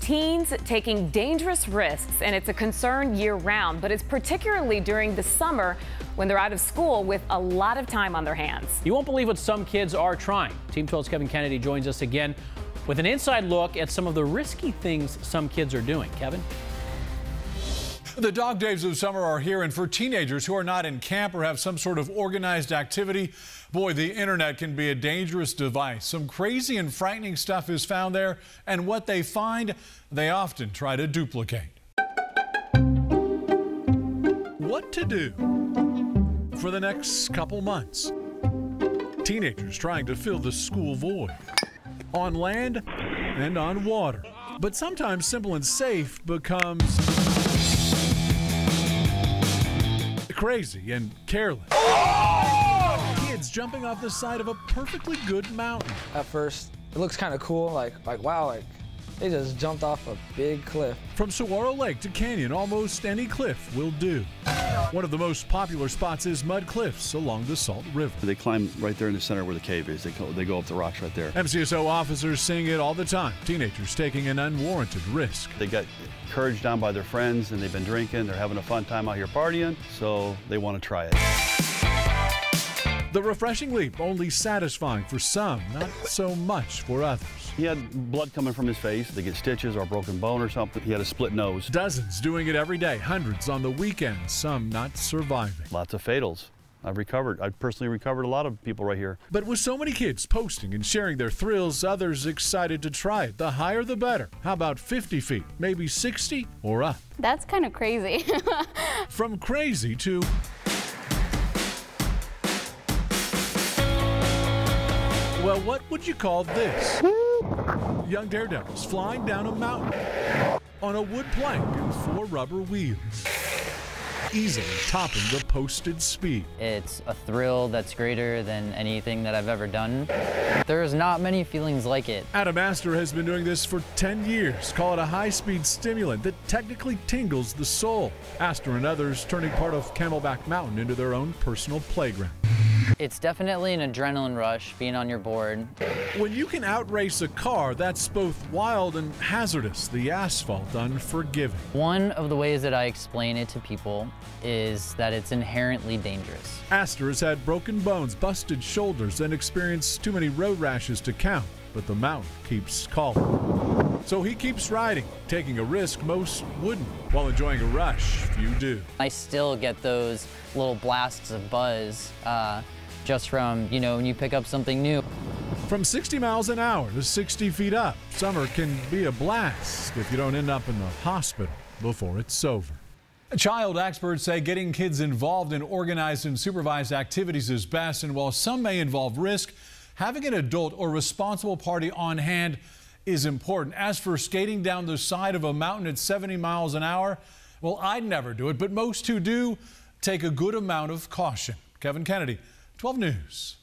Teens taking dangerous risks, and it's a concern year-round, but it's particularly during the summer when they're out of school with a lot of time on their hands. You won't believe what some kids are trying. Team 12's Kevin Kennedy joins us again with an inside look at some of the risky things some kids are doing. Kevin? The dog days of summer are here, and for teenagers who are not in camp or have some sort of organized activity, boy, the internet can be a dangerous device. Some crazy and frightening stuff is found there, and what they find, they often try to duplicate. What to do for the next couple months? Teenagers trying to fill the school void on land and on water. But sometimes simple and safe becomes crazy and careless. Kids jumping off the side of a perfectly good mountain. At first, it looks kind of cool, like wow, they just jumped off a big cliff. From Saguaro Lake to Canyon, almost any cliff will do. One of the most popular spots is mud cliffs along the Salt River. They climb right there in the center where the cave is. They go up the rocks right there. MCSO officers seeing it all the time. Teenagers taking an unwarranted risk. They got encouraged down by their friends, and they've been drinking. They're having a fun time out here partying, so they want to try it. The refreshing leap only satisfying for some, not so much for others. He had blood coming from his face. They get stitches or a broken bone or something. He had a split nose. Dozens doing it every day, hundreds on the weekends, some not surviving. Lots of fatals. I've personally recovered a lot of people right here. But with so many kids posting and sharing their thrills, others excited to try it. The higher the better. How about 50 feet, maybe 60 or up? That's kind of crazy. From crazy to well, what would you call this? Young daredevils flying down a mountain on a wood plank and 4 rubber wheels, easily topping the posted speed. It's a thrill that's greater than anything that I've ever done. There's not many feelings like it. Adam Astor has been doing this for 10 years. Call it a high-speed stimulant that technically tingles the soul. Astor and others turning part of Camelback Mountain into their own personal playground. It's definitely an adrenaline rush being on your board. When you can outrace a car, that's both wild and hazardous. The asphalt unforgiving. One of the ways that I explain it to people is that it's inherently dangerous. Astor has had broken bones, busted shoulders, and experienced too many road rashes to count, but the mountain keeps calling. So he keeps riding, taking a risk most wouldn't, while enjoying a rush few do. I still get those little blasts of buzz just from, when you pick up something new. From 60 miles an hour to 60 feet up, summer can be a blast if you don't end up in the hospital before it's over. Child experts say getting kids involved in organized and supervised activities is best, and while some may involve risk, having an adult or responsible party on hand is important. As for skating down the side of a mountain at 70 miles an hour, well, I'd never do it, but most who do take a good amount of caution. Kevin Kennedy, 12 News.